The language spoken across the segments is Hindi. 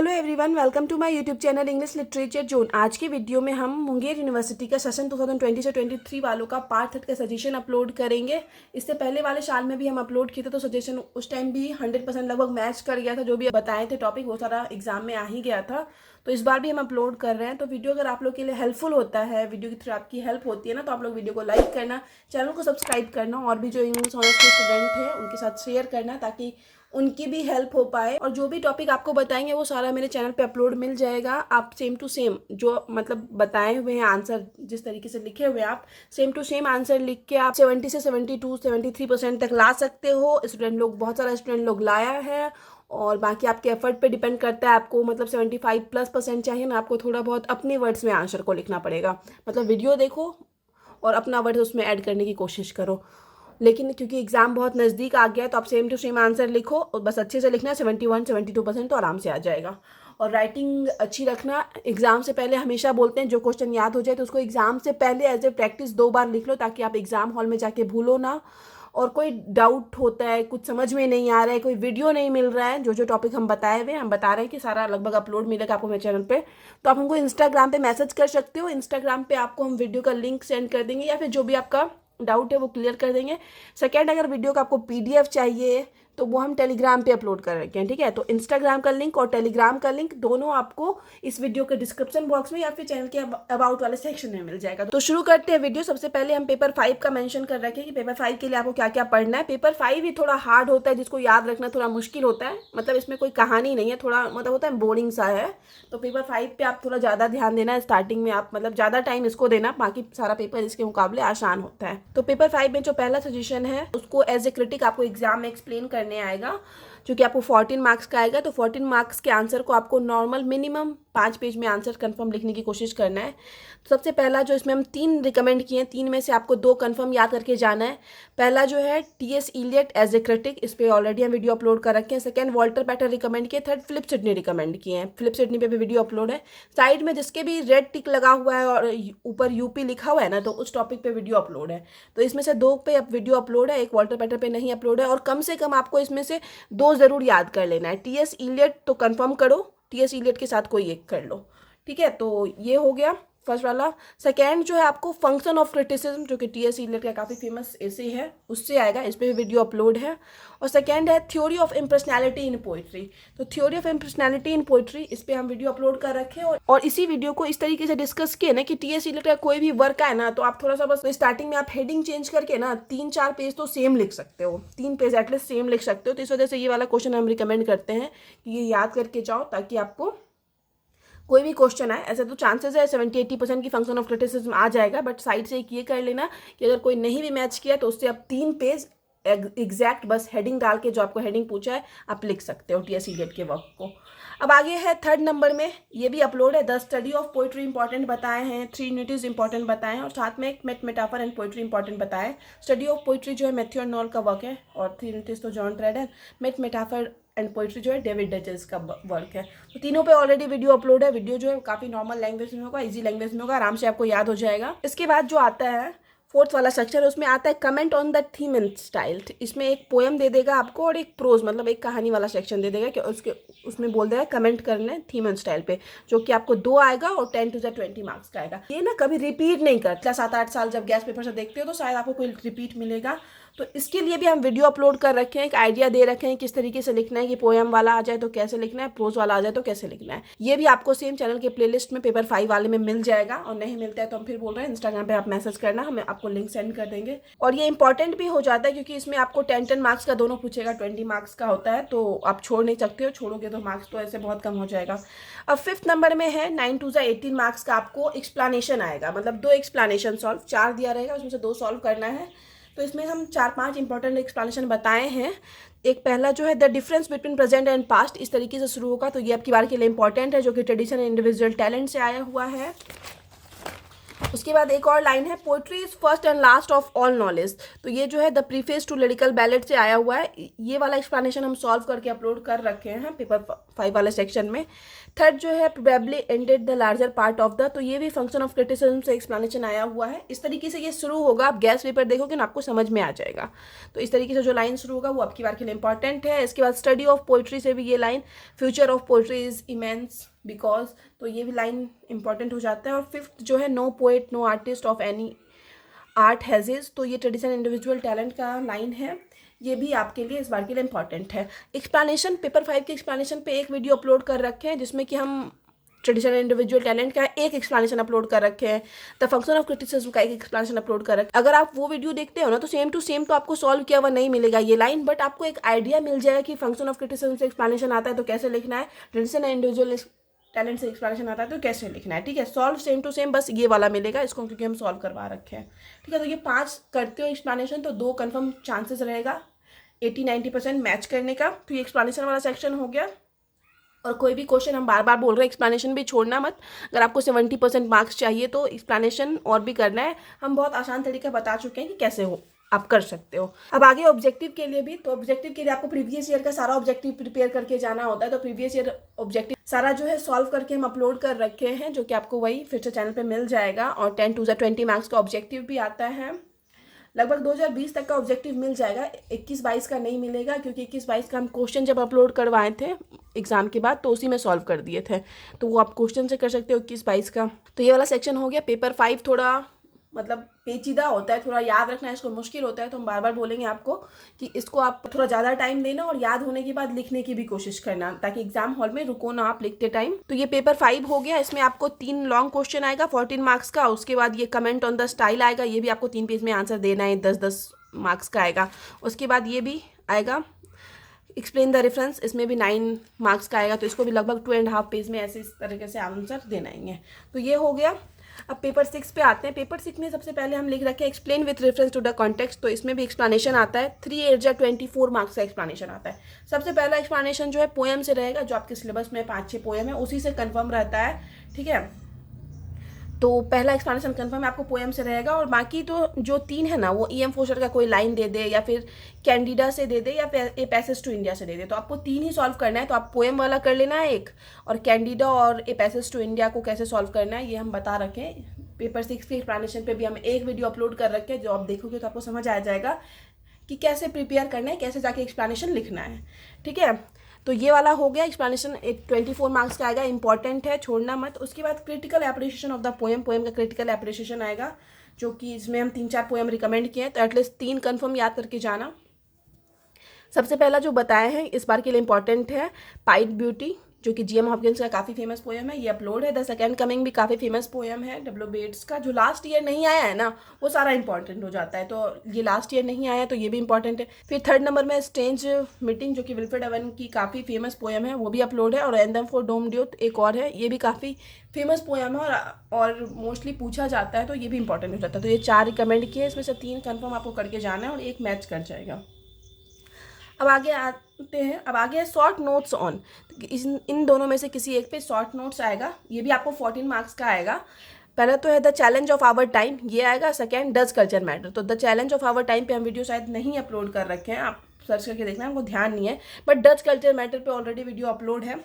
Hello everyone, welcome to my YouTube channel English literature zone. आज की वीडियो में हम मुंगेर यूनिवर्सिटी का सेशन 2020 से 23 वालों का पार्ट 3 का सजेशन अपलोड करेंगे। इससे पहले वाले साल में भी हम अपलोड किए थे, तो सजेशन उस टाइम भी 100% लगभग मैच कर गया था। जो भी बताए थे टॉपिक वो सारा एग्जाम में आ ही गया था, तो इस बार भी हम अपलोड कर रहे हैं। तो वीडियो अगर आप लोग के लिए हेल्पफुल होता है, वीडियो की थ्रू आपकी हेल्प होती है ना, तो आप लोग वीडियो को लाइक करना, चैनल को सब्सक्राइब करना और भी जो इंग्लिश ऑनर्स के स्टूडेंट हैं उनके साथ शेयर करना, ताकि उनकी भी हेल्प हो पाए। और जो भी टॉपिक आपको बताएंगे वो सारा मेरे चैनल पे अपलोड मिल जाएगा। आप सेम टू सेम जो मतलब बताए हुए हैं आंसर, जिस तरीके से लिखे हुए हैं आप सेम टू सेम आंसर लिख के आप 70 से 72 73% तक ला सकते हो। स्टूडेंट लोग, बहुत सारा स्टूडेंट लोग लाया है, और बाकी आपके एफर्ट पे डिपेंड करता है। आपको मतलब 75+% चाहिए ना, आपको थोड़ा बहुत अपने वर्ड्स में आंसर को लिखना पड़ेगा। मतलब वीडियो देखो और अपना वर्ड उसमें ऐड करने की कोशिश करो। लेकिन क्योंकि एग्जाम बहुत नज़दीक आ गया है, तो आप सेम टू सेम आंसर लिखो और बस अच्छे से लिखना। 71-72% तो आराम से आ जाएगा। और राइटिंग अच्छी रखना। एग्जाम से पहले हमेशा बोलते हैं जो क्वेश्चन याद हो जाए तो उसको एग्जाम से पहले एज ए प्रैक्टिस 2 बार लिख लो, ताकि आप एग्जाम हॉल में जाके भूलो ना। और कोई डाउट होता है, कुछ समझ में नहीं आ रहा है, कोई वीडियो नहीं मिल रहा है, जो टॉपिक हम बताए हुए, हम बता रहे हैं कि सारा लगभग अपलोड मिलेगा आपको मेरे चैनल पे, तो आप हमको इंस्टाग्राम पे मैसेज कर सकते हो। इंस्टाग्राम पे आपको हम वीडियो का लिंक सेंड कर देंगे, या फिर जो भी आपका डाउट है वो क्लियर कर देंगे। सेकेंड, अगर वीडियो का आपको पीडीएफ चाहिए तो वो हम टेलीग्राम पे अपलोड कर रखे हैं, ठीक है। तो इंस्टाग्राम का लिंक और टेलीग्राम का लिंक दोनों आपको इस वीडियो के डिस्क्रिप्शन बॉक्स में या फिर चैनल के अबाउट वाले सेक्शन में मिल जाएगा। तो शुरू करते हैं वीडियो। सबसे पहले हम पेपर 5 का मेंशन कर रखे हैं कि पेपर 5 के लिए आपको क्या क्या पढ़ना है। पेपर 5 ही थोड़ा हार्ड होता है, जिसको याद रखना थोड़ा मुश्किल होता है। मतलब इसमें कोई कहानी नहीं है, थोड़ा मतलब होता है बोरिंग सा है। तो पेपर 5 पे आप थोड़ा ज़्यादा ध्यान देना है। स्टार्टिंग में आप मतलब ज़्यादा टाइम इसको देना, बाकी सारा पेपर इसके मुकाबले आसान होता है। तो पेपर 5 में जो पहला सजेशन है उसको एज ए क्रिटिक आपको एग्जाम में एक्सप्लेन करने आएगा, जो कि आपको 14 मार्क्स का आएगा। तो 14 मार्क्स के आंसर को आपको नॉर्मल मिनिमम 5 पेज में आंसर कंफर्म लिखने की कोशिश करना है। तो सबसे पहला जो इसमें हम 3 रिकमेंड किए हैं, 3 में से आपको 2 कंफर्म याद करके जाना है। पहला जो है T S Eliot as a critic, इस पर ऑलरेडी हम वीडियो अपलोड कर रखे हैं। सेकंड, वॉल्टर पैटर रिकमेंड किए। थर्ड, फिलिप सिडनी रिकमेंड किए हैं। फिलिप सिडनी पे भी वीडियो अपलोड है। साइड में जिसके भी रेड टिक लगा हुआ है और ऊपर यूपी लिखा हुआ है ना, तो उस टॉपिक पे वीडियो अपलोड है। तो इसमें से 2 पे अब वीडियो अपलोड है, एक वॉल्टर पैटर पे नहीं अपलोड है। और कम से कम आपको इसमें से 2 जरूर याद कर लेना है। टीएस इलियट तो कंफर्म करो, टीएस इलियट के साथ कोई एक कर लो, ठीक है। तो ये हो गया फर्स्ट वाला। सेकेंड जो है आपको फंक्शन ऑफ क्रिटिसिज्म, जो कि टीएस इलियट का काफ़ी फेमस ऐसे है, उससे आएगा। इस पर भी वीडियो अपलोड है। और सेकेंड है theory of impersonality in poetry. तो theory of impersonality in poetry, इस पर हम वीडियो अपलोड कर रखे हैं। और इसी वीडियो को इस तरीके से डिस्कस किए ना कि टीएस इलियट का कोई भी वर्क है ना, तो आप थोड़ा सा बस स्टार्टिंग में आप हेडिंग चेंज करके ना 3-4 पेज तो सेम लिख सकते हो, 3 पेज एटलीस्ट सेम लिख सकते हो। तो इस वजह से ये वाला क्वेश्चन हम रिकमेंड करते हैं कि ये याद करके जाओ, ताकि आपको कोई भी क्वेश्चन आए। ऐसे तो चांसेस है 70-80% की फंक्शन ऑफ क्रिटिसिज्म आ जाएगा, बट साइड से एक ये कर लेना कि अगर कोई नहीं भी मैच किया तो उससे आप 3 पेज एग्जैक्ट बस हेडिंग डाल के जो आपको हेडिंग पूछा है आप लिख सकते हो टीएस इलियट के वर्क को। अब आगे है 3rd नंबर में, ये भी अपलोड है। 10 स्टडी ऑफ पोइट्री इंपॉर्टेंट बताए हैं, 3 यूनिटीज इंपॉर्टेंट बताए हैं, और साथ में एक मेटाफर एंड पोइट्री इंपॉर्टेंट बताए। स्टडी ऑफ पोइट्री जो है मैथ्यू एंड नॉल का वर्क है, और 3 यूनिटीज तो John trader. Metaphor and poetry जो है डेविड डचेस का वर्क है। तो तीनों पे ऑलरेडी वीडियो अपलोड है। वीडियो जो है काफ़ी नॉर्मल लैंग्वेज में होगा, इजी लैंग्वेज में होगा, आराम से आपको याद हो जाएगा। इसके बाद जो आता है 4th वाला सेक्शन, उसमें आता है comment on the theme and style. इसमें एक पोएम दे देगा आपको और एक प्रोज, मतलब एक कहानी वाला सेक्शन दे देगा कि उसमें बोल देगा कमेंट करना है थीम एंड स्टाइल पे, जो कि आपको 2 आएगा और 10 to 20 मार्क्स का आएगा। ये ना कभी रिपीट नहीं करता। 7-8 साल जब गैस पेपर से देखते हो तो शायद आपको कोई रिपीट मिलेगा। तो इसके लिए भी हम वीडियो अपलोड कर रखे हैं, एक आइडिया दे रखे हैं किस तरीके से लिखना है, कि पोएम वाला आ जाए तो कैसे लिखना है, प्रोज वाला आ जाए तो कैसे लिखना है। ये भी आपको सेम चैनल के प्लेलिस्ट में पेपर 5 वाले में मिल जाएगा। और नहीं मिलता है तो हम फिर बोल रहे हैं इंस्टाग्राम पे आप मैसेज करना, हम आपको लिंक सेंड कर देंगे। और ये इंपॉर्टेंट भी हो जाता है, क्योंकि इसमें आपको 10 मार्क्स का दोनों पूछेगा, 20 मार्क्स का होता है, तो आप छोड़ नहीं सकते हो। छोड़ोगे तो मार्क्स तो ऐसे बहुत कम हो जाएगा। अब 5th नंबर में है 9 to 18 मार्क्स का आपको एक्सप्लेनेशन आएगा। मतलब 2 एक्सप्लेनेशन सॉल्व, 4 दिया रहेगा, उसमें से 2 सॉल्व करना है। तो इसमें हम 4-5 इंपॉर्टेंट एक्सप्लेनेशन बताए हैं। एक पहला जो है the difference between present and past, इस तरीके से शुरू होगा, तो ये आपकी बार के लिए इंपॉर्टेंट है, जो कि ट्रेडिशन एंड इंडिविजुअल टैलेंट से आया हुआ है। उसके बाद एक और लाइन है, poetry is first and last of all knowledge. तो ये जो है the preface to lyrical ballad से आया हुआ है। ये वाला एक्सप्लेनेशन हम सॉल्व करके अपलोड कर रखे हैं पेपर 5 वाले सेक्शन में। थर्ड जो है, probably ended the larger part of the, तो ये भी फंक्शन ऑफ क्रिटिसिज्म से एक्सप्लेनेशन आया हुआ है। इस तरीके से ये शुरू होगा, आप गैस पेपर देखोगे ना आपको समझ में आ जाएगा। तो इस तरीके से जो लाइन शुरू होगा वो आपकी बार के लिए इंपॉर्टेंट है। इसके बाद स्टडी ऑफ पोइट्री से भी ये line, future of poetry is immense because, तो ये भी लाइन इंपॉर्टेंट हो जाता है। और फिफ्थ जो है, no poet no artist of any art has his, तो ये ट्रेडिशनल इंडिविजुअल टैलेंट का लाइन है। ये भी आपके लिए इस बार के लिए इंपॉर्टेंट है। एक्सप्लेनेशन, पेपर 5 के एक्सप्लेनेशन पे एक वीडियो अपलोड कर रखे हैं जिसमें कि हम ट्रेडिशनल इंडिविजुअल टैलेंट का एक एक्सप्लेनेशन अपलोड कर रखे हैं, द फंक्शन ऑफ क्रिटिसिज्म का एक एक्सप्लेनेशन अपलोड कर रखे हैं। अगर आप वो वीडियो देखते हो ना तो सेम टू सेम तो आपको सॉल्व किया हुआ नहीं मिलेगा ये लाइन, बट आपको एक आइडिया मिल जाएगा कि फंक्शन ऑफ क्रिटिसिज्म से एक्सप्लेनेशन आता है तो कैसे लिखना है, ट्रेडिशनल इंडिविजुअल टैलेंट से एक्सप्लेनेशन आता है तो कैसे लिखना है। ठीक है, सॉल्व सेम टू सेम बस ये वाला मिलेगा इसको, क्योंकि हम सॉल्व करवा रखे हैं। ठीक है, तो ये 5 करते हो एक्सप्लेनेशन तो 2 कन्फर्म चांसेस रहेगा 80-90% मैच करने का। तो ये एक्सप्लेनेशन वाला सेक्शन हो गया। और कोई भी क्वेश्चन, हम बार बार बोल रहे हैं एक्सप्लेनेशन भी छोड़ना मत। अगर आपको 70% मार्क्स चाहिए तो एक्सप्लेनेशन और भी करना है। हम बहुत आसान तरीका बता चुके हैं कि कैसे हो आप कर सकते हो। अब आगे ऑब्जेक्टिव के लिए भी, तो ऑब्जेक्टिव के लिए आपको प्रीवियस ईयर का सारा ऑब्जेक्टिव प्रिपेयर करके जाना होता है। तो प्रीवियस ईयर ऑब्जेक्टिव सारा जो है सॉल्व करके हम अपलोड कर रखे हैं, जो कि आपको वही फिर से चैनल पे मिल जाएगा। और 10 to 20 मार्क्स का ऑब्जेक्टिव भी आता है। लगभग 2020 तक का ऑब्जेक्टिव मिल जाएगा, 21-22 का नहीं मिलेगा, क्योंकि 21-22 का हम क्वेश्चन जब अपलोड करवाए थे एग्जाम के बाद तो उसी में सॉल्व कर दिए थे, तो वो आप क्वेश्चन से कर सकते हो 21-22 का। तो ये वाला सेक्शन हो गया। पेपर 5 थोड़ा मतलब पेचीदा होता है, थोड़ा याद रखना इसको मुश्किल होता है, तो हम बार बार बोलेंगे आपको कि इसको आप थोड़ा ज़्यादा टाइम देना और याद होने के बाद लिखने की भी कोशिश करना, ताकि एग्जाम हॉल में रुको ना आप लिखते टाइम। तो ये पेपर 5 हो गया। इसमें आपको 3 लॉन्ग क्वेश्चन आएगा 14 मार्क्स का। उसके बाद ये कमेंट ऑन द स्टाइल आएगा, ये भी आपको 3 पेज में आंसर देना है, 10-10 मार्क्स का आएगा। उसके बाद ये भी आएगा एक्सप्लेन द रेफरेंस, इसमें भी 9 मार्क्स का आएगा, तो इसको भी लगभग 2.5 पेज में ऐसे इस तरीके से आंसर देना है। तो ये हो गया। अब पेपर 6 पे आते हैं। पेपर 6 में सबसे पहले हम लिख रखे हैं explain with reference to the context, तो इसमें भी एक्सप्लेनेशन आता है। 3/8 24 मार्क्स का एक्सप्लेनेशन आता है। सबसे पहला एक्सप्लेनेशन जो है पोएम से रहेगा, जो आपके सिलेबस में 5-6 पोएम है उसी से कन्फर्म रहता है। ठीक है, तो पहला एक्सप्लेनेशन कन्फर्म आपको पोएम से रहेगा। और बाकी तो जो 3 है ना, वो E.M. फोस्टर का कोई लाइन दे दे, या फिर कैंडिडा से दे दे, या ए पैसेज टू इंडिया से दे दे, तो आपको 3 ही सॉल्व करना है। तो आप पोएम वाला कर लेना है एक, और कैंडिडा और ए पैसेज टू इंडिया को कैसे सॉल्व करना है ये हम बता रखें। पेपर 6 के एक्सप्लेनेशन पे भी हम एक वीडियो अपलोड कर रखे हैं, जो आप देखोगे तो आपको समझ आ जाएगा कि कैसे प्रिपेयर करना है, कैसे जाके एक्सप्लेनेशन लिखना है। ठीक है, तो ये वाला हो गया एक्सप्लेनेशन। 24 मार्क्स का आएगा, इंपॉर्टेंट है, छोड़ना मत। उसके बाद critical appreciation of the poem, poem का क्रिटिकल एप्रिसिएशन आएगा, जो कि इसमें हम 3-4 पोएम रिकमेंड किए हैं, तो एटलीस्ट 3 कन्फर्म याद करके जाना। सबसे पहला जो बताया है इस बार के लिए इंपॉर्टेंट है, पाइट ब्यूटी, जो कि G.M. हॉपकिंस का काफ़ी फेमस पोएम है, ये अपलोड है। द सेकंड कमिंग भी काफ़ी फेमस पोएम है W. बेट्स का, जो लास्ट ईयर नहीं आया है ना वो सारा इंपॉर्टेंट हो जाता है, तो ये लास्ट ईयर नहीं आया तो ये भी इंपॉर्टेंट है। फिर थर्ड नंबर में स्ट्रेंज मीटिंग, जो कि विल्फ्रेड ओवन की काफ़ी फेमस पोएम है, वो भी अपलोड है। और एंथम फॉर डोम ड्यूथ एक और है, ये भी काफ़ी फेमस पोएम है और मोस्टली पूछा जाता है, तो ये भी इंपॉर्टेंट हो जाता है। तो ये 4 रिकमेंड किए, इसमें से 3 कन्फर्म आपको करके जाना है और 1 मैच कर जाएगा। अब आगे आते हैं। अब आगे है शॉर्ट नोट्स ऑन, इन दोनों में से किसी एक पे शॉर्ट नोट्स आएगा, ये भी आपको 14 मार्क्स का आएगा। पहला तो है the challenge of our time, ये आएगा। सेकेंड डज कल्चर मैटर, तो the challenge of our time पे हम वीडियो शायद नहीं अपलोड कर रखे हैं, आप सर्च करके देखना, हमको ध्यान नहीं है, बट डज कल्चर मैटर पे ऑलरेडी वीडियो अपलोड है,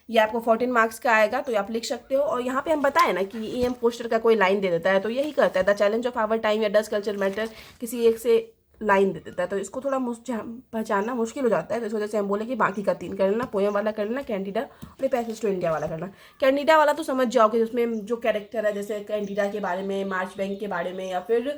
ये आपको 14 मार्क्स का आएगा, तो आप लिख सकते हो। और यहाँ पे हम बताए ना कि E.M. फोस्टर का कोई लाइन दे देता है, तो यही करता है, the challenge of our time या डज कल्चर मैटर किसी एक से लाइन दे देता है, तो इसको थोड़ा पहचानना मुश्किल हो जाता है। तो इस वजह से हम बोले कि बाकी का 3 कर लेना, पोएम वाला कर लेना, कैंडिडा और पैसेज टू इंडिया वाला करना। कैंडिडा वाला तो समझ जाओगे, उसमें जो कैरेक्टर है, जैसे कैंडिडा के बारे में, मार्च बैंक के बारे में, या फिर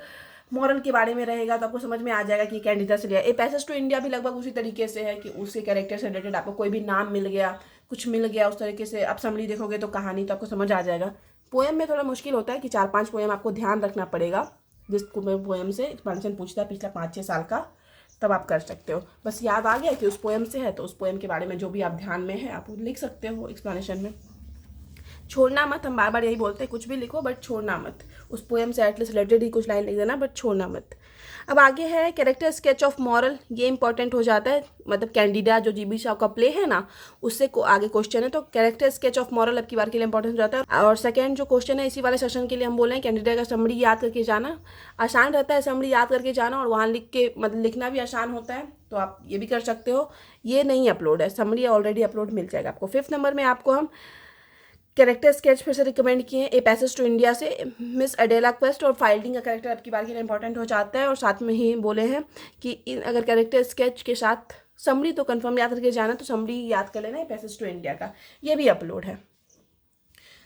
मॉरल के बारे में रहेगा, तो आपको समझ में आ जाएगा कि कैंडिडा से लिया। ए पैसेज टू इंडिया भी लगभग उसी तरीके से है कि उसके कैरेक्टर से रिलेटेड आपको कोई भी नाम मिल गया, कुछ मिल गया, उस तरीके से आप समरी देखोगे तो कहानी तो आपको समझ आ जाएगा। पोएम में थोड़ा मुश्किल होता है कि 4-5 पोएम आपको ध्यान रखना पड़ेगा, जिसको मैं पोएम से एक्सपेंशन पूछता है पिछला 5-6 साल का, तब आप कर सकते हो। बस याद आ गया कि उस पोएम से है, तो उस पोएम के बारे में जो भी आप ध्यान में है आप लिख सकते हो एक्सप्लेनेशन में। छोड़ना मत, हम बार बार यही बोलते हैं, कुछ भी लिखो बट छोड़ना मत, उस पोएम से एटलीस्ट रिलेटेड ही कुछ लाइन लिख देना बट छोड़ना मत। अब आगे है कैरेक्टर स्केच ऑफ मॉरल, ये इंपॉर्टेंट हो जाता है, मतलब कैंडिडा जो जीबी शाह का प्ले है ना उससे आगे क्वेश्चन है, तो कैरेक्टर स्केच ऑफ मॉरल अब की बार के लिए इंपॉर्टेंट हो जाता है। और सेकंड जो क्वेश्चन है इसी वाले सेशन के लिए हम बोल रहे हैं कैंडिडा का समरी याद करके जाना, आसान रहता है समरी याद करके जाना, और वहाँ लिख के मतलब लिखना भी आसान होता है, तो आप ये भी कर सकते हो। ये नहीं अपलोड है, समरी ऑलरेडी अपलोड मिल जाएगा आपको। 5th नंबर में आपको हम कैरेक्टर स्केच फिर से रिकमेंड किए हैं, ए पैसेज टू इंडिया से, मिस अडेला क्वेस्ट और फाइल्डिंग का कैरेक्टर आपकी बार के लिए इंपॉर्टेंट हो जाता है। और साथ में ही बोले हैं कि अगर कैरेक्टर स्केच के साथ समरी तो कंफर्म याद करके जाना, तो समरी याद कर लेना, ए पैसेज टू इंडिया का, ये भी अपलोड है।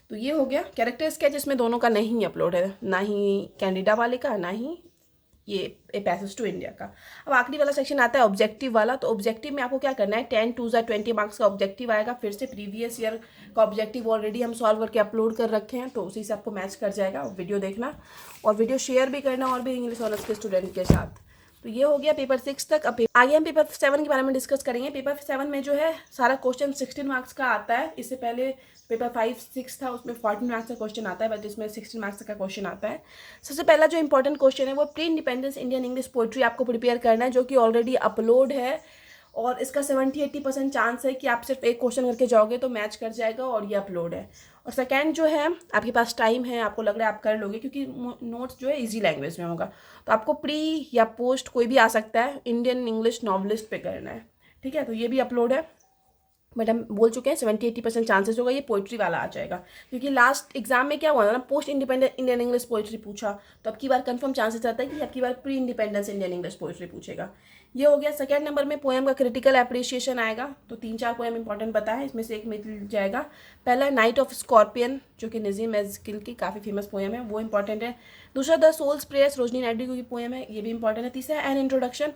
तो ये हो गया कैरेक्टर स्केच, इसमें दोनों का नहीं अपलोड है, ना ही कैंडिडा वाले का ना ही ये ए पैसेज टू इंडिया का। अब आखिरी वाला सेक्शन आता है ऑब्जेक्टिव वाला, तो ऑब्जेक्टिव में आपको क्या करना है, 10 2 20 मार्क्स का ऑब्जेक्टिव आएगा। फिर से प्रीवियस ईयर का ऑब्जेक्टिव ऑलरेडी हम सॉल्व करके अपलोड कर रखे हैं, तो उसी से आपको मैच कर जाएगा। वीडियो देखना और वीडियो शेयर भी करना और भी इंग्लिश ऑनर्स के स्टूडेंट के साथ। तो ये हो गया पेपर 6 तक। अब आगे हम पेपर 7 के बारे में डिस्कस करेंगे। पेपर 7 में जो है सारा क्वेश्चन 16 मार्क्स का आता है, इससे पहले पेपर 5 6 था उसमें 14 मार्क्स का क्वेश्चन आता है, बट इसमें 16 मार्क्स का क्वेश्चन आता है। सबसे पहला जो इंपॉर्टेंट क्वेश्चन है वो pre independence Indian English poetry आपको प्रिपेयर करना है, जो कि ऑलरेडी अपलोड है, और इसका 70-80% चांस है कि आप सिर्फ एक क्वेश्चन करके जाओगे तो मैच कर जाएगा, और ये अपलोड है। और सेकंड जो है आपके पास टाइम है, आपको लग रहा है आप कर लोगे क्योंकि नोट्स जो है इजी लैंग्वेज में होगा, तो आपको प्री या पोस्ट कोई भी आ सकता है, इंडियन इंग्लिश नॉवलिस्ट पे करना है, ठीक है। तो ये भी अपलोड है, बट हम बोल चुके हैं 70-80% चांसेस होगा ये पोइट्री वाला आ जाएगा, क्योंकि लास्ट एग्जाम में क्या हुआ था ना, post independent Indian English poetry पूछा, तो अब की बार कंफर्म चांसेस रहता है कि अब की बार pre independence Indian English poetry पूछेगा। ये हो गया। सेकंड नंबर में पोएम का क्रिटिकल अप्रिशिएशन आएगा, तो 3-4 पोएम इंपॉर्टेंट बताया, इसमें से एक मिल जाएगा। पहला नाइट ऑफ स्कॉर्पियन, जो कि नजीम एज़किल की काफ़ी फेमस पोएम है, वो इंपॉर्टेंट है। दूसरा द सोल्स प्रेयर्स, रोजनी नायडू की पोएम है, ये भी इंपॉर्टेंट है। तीसरा एन इंट्रोडक्शन,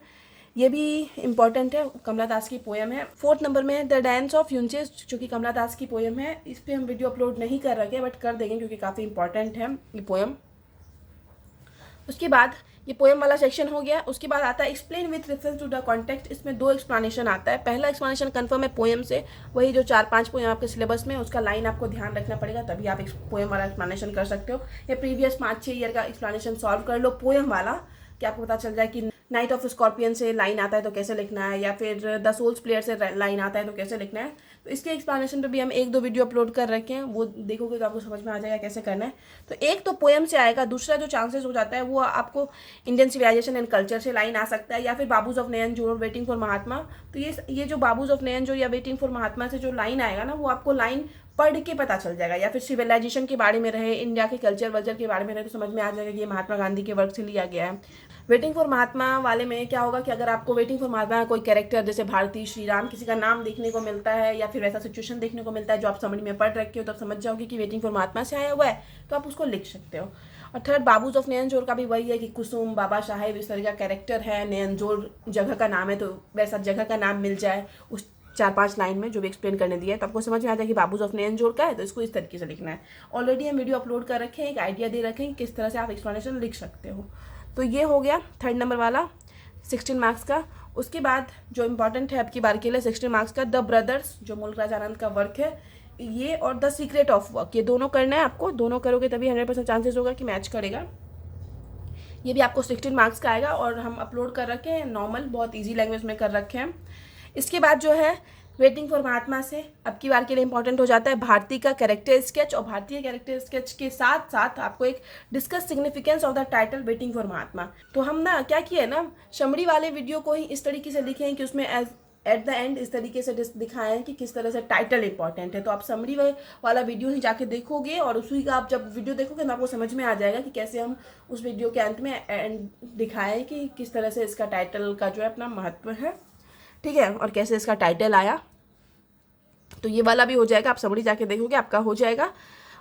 ये भी इंपॉर्टेंट है, कमला दास की पोएम है। 4th नंबर में द डांस ऑफ यूंचेस, जो कि कमला दास की पोएम है, इस पर हम वीडियो अपलोड नहीं कर रखे बट कर देंगे क्योंकि काफ़ी इंपॉर्टेंट है ये पोएम। उसके बाद ये पोएम वाला सेक्शन हो गया। उसके बाद आता है explain with reference to the context, इसमें 2 एक्सप्लेनेशन आता है। पहला एक्सप्लेनेशन कंफर्म है पोएम से, वही जो 4-5 पोएम आपके सिलेबस में, उसका लाइन आपको ध्यान रखना पड़ेगा, तभी आप पोएम वाला एक्सप्लेनेशन कर सकते हो। या प्रीवियस 5-6 ईयर का एक्सप्लेनेशन सॉल्व कर लो पोएम वाला, कि आपको पता चल जाए कि नाइट ऑफ स्कॉर्पियन से लाइन आता है तो कैसे लिखना है, या फिर द सोल्स प्लेयर से लाइन आता है तो कैसे लिखना है। तो इसके एक्सप्लेनेशन पे भी हम 1-2 वीडियो अपलोड कर रखे हैं, वो देखोगे तो आपको समझ में आ जाएगा कैसे करना है। तो एक तो पोएम से आएगा, दूसरा जो चांसेस हो जाता है वो आपको इंडियन सिविलाइजेशन एंड कल्चर से लाइन आ सकता है, या फिर babus of नयनजोड़, waiting for Mahatma. तो ये जो बाबूज ऑफ नयनजोड़ या वेटिंग फॉर महात्मा से जो लाइन आएगा ना, वो आपको लाइन पढ़ के पता चल जाएगा, या फिर सिविलाइजेशन के बारे में रहे, इंडिया के कल्चर वल्चर के बारे में रहे, तो समझ में आ जाएगा कि ये महात्मा गांधी के वर्क से लिया गया है। वेटिंग फॉर महात्मा वाले में क्या होगा कि अगर आपको वेटिंग फॉर महात्मा का कोई कैरेक्टर जैसे भारती, श्री राम, किसी का नाम देखने को मिलता है, या फिर वैसा सिचुएशन देखने को मिलता है जो आप समझ में पढ़ रखे हो, तब समझ जाओगे कि वेटिंग फॉर महात्मा से आया हुआ है, तो आप उसको लिख सकते हो। और थर्ड बाबूज ऑफ नयनजोड़ का भी वही है कि कुसुम, बाबा साहेब, इस तरह का कैरेक्टर है, नयनजोड़ जगह का नाम है, तो वैसा जगह का नाम मिल जाए उस 4-5 लाइन में जो भी एक्सप्लेन करने दिया है, तो आपको समझ में आ जाए कि बाबूज ऑफ नयनजोड़ का है, तो इसको इस तरीके से लिखना है। ऑलरेडी हम वीडियो अपलोड कर रखे हैं, एक आइडिया दे रखे हैं किस तरह से आप एक्सप्लेनेशन लिख सकते हो। तो ये हो गया 3rd नंबर वाला 16 मार्क्स का। उसके बाद जो इंपॉर्टेंट है आपकी बार के लिए 16 मार्क्स का, द ब्रदर्स, जो मुल्क राज आनंद का वर्क है ये, और द सीक्रेट ऑफ वर्क, ये दोनों करना है आपको। दोनों करोगे तभी 100% चांसेस होगा कि मैच करेगा। ये भी आपको 16 मार्क्स का आएगा, और हम अपलोड कर रखे हैं नॉर्मल, बहुत ईजी लैंग्वेज में कर रखे हैं। इसके बाद जो है वेटिंग फॉर महात्मा से अब की बार के लिए इंपॉर्टेंट हो जाता है भारतीय का कैरेक्टर स्केच, और भारतीय कैरेक्टर स्केच के साथ साथ आपको एक discuss significance of the title waiting for Mahatma. तो हम ना क्या किए ना, शमरी वाले वीडियो को ही इस तरीके से लिखे हैं कि उसमें एट द एंड इस तरीके से दिखाया है कि किस तरह से टाइटल इंपॉर्टेंट है। तो आप समरी वाला वीडियो ही जाके देखोगे, और उसी का आप जब वीडियो देखोगे तो आपको समझ में आ जाएगा कि कैसे हम उस वीडियो के अंत में एंड दिखाए कि किस तरह से इसका टाइटल का जो है अपना महत्व है, ठीक है, और कैसे इसका टाइटल आया। तो ये वाला भी हो जाएगा, आप समरी जाके देखोगे आपका हो जाएगा।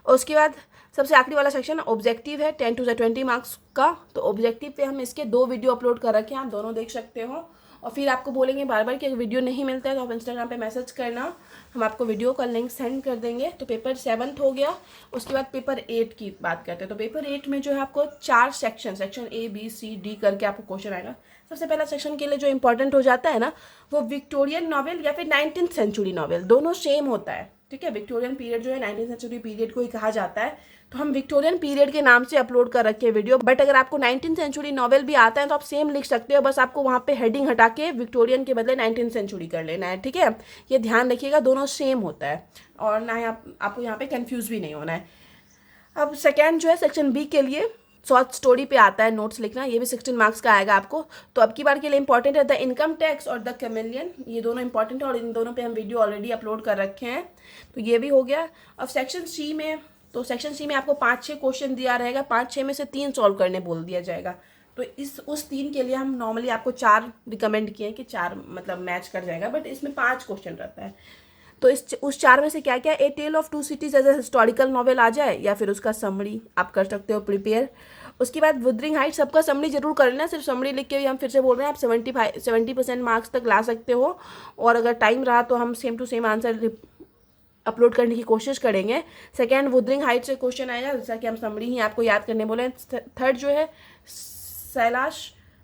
और उसके बाद सबसे आखिरी वाला सेक्शन ऑब्जेक्टिव है 10 to 20 मार्क्स का। तो ऑब्जेक्टिव पे हम इसके 2 वीडियो अपलोड कर रखे हैं, आप दोनों देख सकते हो। और फिर आपको बोलेंगे बार बार कि अगर वीडियो नहीं मिलता है तो आप इंस्टाग्राम पे मैसेज करना, हम आपको वीडियो का लिंक सेंड कर देंगे। तो पेपर 7 हो गया। उसके बाद पेपर 8 की बात करते हैं। तो पेपर 8 में जो है आपको 4 section A B C D करके आपको क्वेश्चन आएगा। सबसे पहला सेक्शन के लिए जो इंपॉर्टेंट हो जाता है ना, वो विक्टोरियन नॉवेल या फिर 19th सेंचुरी नॉवेल, दोनों सेम होता है, ठीक है। विक्टोरियन पीरियड जो है 19th सेंचुरी पीरियड को ही कहा जाता है, तो हम विक्टोरियन पीरियड के नाम से अपलोड कर रखे हैं वीडियो। बट अगर आपको 19th सेंचुरी नॉवेल भी आता है तो आप सेम लिख सकते हो, बस आपको वहाँ पे हेडिंग हटा के विक्टोरियन के बदले 19th सेंचुरी कर लेना है, ठीक है। ये ध्यान रखिएगा, दोनों सेम होता है और ना ही आपको यहाँ पे कंफ्यूज भी नहीं होना है। अब सेकेंड जो है सेक्शन बी के लिए शॉर्ट स्टोरी पे आता है नोट्स लिखना, ये भी 16 मार्क्स का आएगा आपको। तो अब की बार के लिए इंपॉर्टेंट है द इनकम टैक्स और द कैमेलियन, ये दोनों इंपॉर्टेंट है और इन दोनों पे हम वीडियो ऑलरेडी अपलोड कर रखे हैं, तो ये भी हो गया। अब सेक्शन सी में, तो सेक्शन सी में आपको 5-6 क्वेश्चन दिया रहेगा, 5-6 में से 3 सॉल्व करने बोल दिया जाएगा। तो उस 3 के लिए हम नॉर्मली आपको 4 रिकमेंड किए हैं कि 4 मतलब मैच कर जाएगा, बट इसमें 5 क्वेश्चन रहता है। तो उस 4 में से क्या क्या, a tale of 2 cities as a historical novel आ जाए या फिर उसका समरी आप कर सकते हो प्रिपेयर। उसके बाद वुदरिंग हाइट्स सबका समरी जरूर कर लेना, सिर्फ समरी लिख के भी हम फिर से बोल रहे हैं आप 70% मार्क्स तक ला सकते हो, और अगर टाइम रहा तो हम same to same answer upload करने की कोशिश करेंगे। सेकेंड वुदरिंग हाइट से क्वेश्चन आएगा, जैसा कि हम समरी ही आपको याद करने बोले। थर्ड जो है सैलाश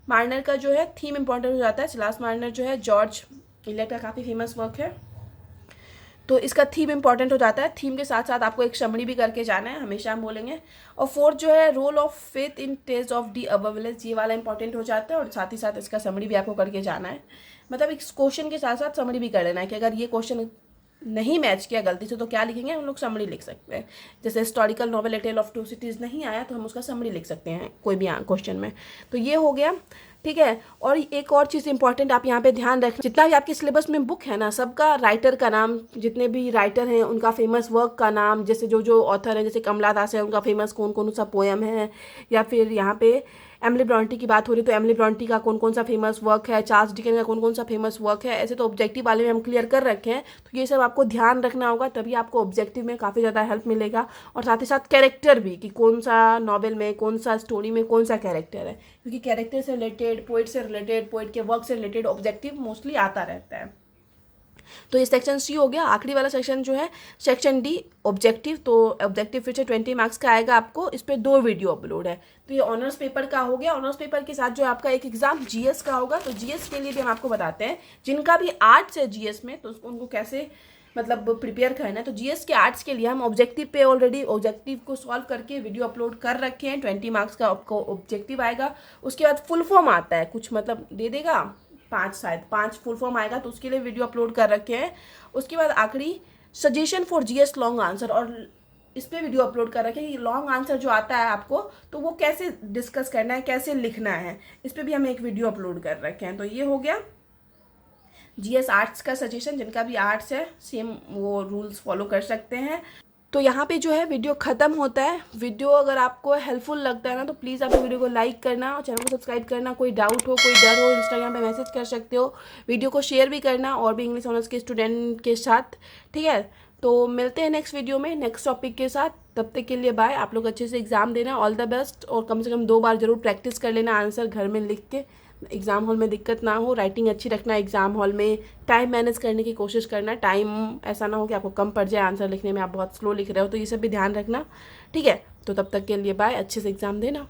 मार्नर का जो है थीम इंपॉर्टेंट हो जाता है। सैलाश मार्नर जो है जॉर्ज इलियट का काफ़ी फेमस वर्क है, तो इसका थीम इंपॉर्टेंट हो जाता है। थीम के साथ साथ आपको एक समरी भी करके जाना है, हमेशा हम बोलेंगे। और फोर्थ जो है role of faith in tales of the above village, ये वाला इंपॉर्टेंट हो जाता है और साथ ही साथ इसका समरी भी आपको करके जाना है। मतलब इस क्वेश्चन के साथ साथ समरी भी कर लेना है कि अगर ये क्वेश्चन नहीं मैच किया गलती से तो क्या लिखेंगे, हम लोग समरी लिख सकते हैं। जैसे historical novel a tale of 2 cities नहीं आया तो हम उसका समरी लिख सकते हैं कोई भी क्वेश्चन में। तो ये हो गया, ठीक है। और एक और चीज़ इंपॉर्टेंट आप यहाँ पे ध्यान रखें, जितना भी आपके सिलेबस में बुक है ना, सबका राइटर का नाम, जितने भी राइटर हैं उनका फेमस वर्क का नाम, जैसे जो ऑथर हैं, जैसे कमला दास है उनका फेमस कौन कौन सा पोएम है, या फिर यहाँ पे एमिली ब्रॉन्टी की बात हो रही तो एमिली ब्रॉन्टी का कौन कौन सा फेमस वर्क है, चार्ल्स डिकेंस का कौन कौन सा फेमस वर्क है, ऐसे तो ऑब्जेक्टिव वाले में हम क्लियर कर रखे हैं। तो ये सब आपको ध्यान रखना होगा, तभी आपको ऑब्जेक्टिव में काफ़ी ज़्यादा हेल्प मिलेगा। और साथ ही साथ कैरेक्टर भी, कि कौन सा नॉवेल में, कौन सा स्टोरी में कौन सा कैरेक्टर है, क्योंकि कैरेक्टर से रिलेटेड, पोइट से रिलेटेड, पोइट के वर्क से रिलेटेड ऑब्जेक्टिव मोस्टली आता रहता है। तो ये सेक्शन सी हो गया। आखिरी वाला सेक्शन जो है सेक्शन डी ऑब्जेक्टिव, तो ऑब्जेक्टिव फिर से 20 मार्क्स का आएगा आपको। इस पर 2 वीडियो अपलोड है। तो ये ऑनर्स पेपर का हो गया। ऑनर्स पेपर के साथ जो आपका एक एग्जाम जीएस का होगा, तो जीएस के लिए भी हम आपको बताते हैं जिनका भी आर्ट्स है जीएस में, तो उनको कैसे मतलब प्रिपेयर करना है। तो जीएस के आर्ट्स के लिए हम ऑब्जेक्टिव पे ऑलरेडी ऑब्जेक्टिव को सॉल्व करके वीडियो अपलोड कर रखे हैं। 20 मार्क्स का आपको ऑब्जेक्टिव आएगा। उसके बाद फुल फॉर्म आता है, कुछ मतलब दे देगा 5 फुल फॉर्म आएगा, तो उसके लिए वीडियो अपलोड कर रखे हैं। उसके बाद आखिरी suggestion for GS long answer, और इस पर वीडियो अपलोड कर रखे हैं कि लॉन्ग आंसर जो आता है आपको तो वो कैसे डिस्कस करना है, कैसे लिखना है, इस पर भी हम एक वीडियो अपलोड कर रखे हैं। तो ये हो गया जीएस आर्ट्स का सजेशन। जिनका भी आर्ट्स है सेम वो रूल्स फॉलो कर सकते हैं। तो यहाँ पे जो है वीडियो ख़त्म होता है। वीडियो अगर आपको हेल्पफुल लगता है ना तो प्लीज़ आप वीडियो को लाइक करना और चैनल को सब्सक्राइब करना। कोई डाउट हो, कोई डर हो, इंस्टाग्राम पे मैसेज कर सकते हो। वीडियो को शेयर भी करना और भी इंग्लिश ऑनर्स के स्टूडेंट के साथ, ठीक है। तो मिलते हैं नेक्स्ट वीडियो में नेक्स्ट टॉपिक के साथ। तब तक के लिए बाय। आप लोग अच्छे से एग्ज़ाम देना, ऑल द बेस्ट। और कम से कम 2 बार ज़रूर प्रैक्टिस कर लेना आंसर घर में लिख के, एग्ज़ाम हॉल में दिक्कत ना हो। राइटिंग अच्छी रखना एग्ज़ाम हॉल में। टाइम मैनेज करने की कोशिश करना, टाइम ऐसा ना हो कि आपको कम पड़ जाए आंसर लिखने में, आप बहुत स्लो लिख रहे हो, तो ये सब भी ध्यान रखना, ठीक है। तो तब तक के लिए बाय, अच्छे से एग्ज़ाम देना।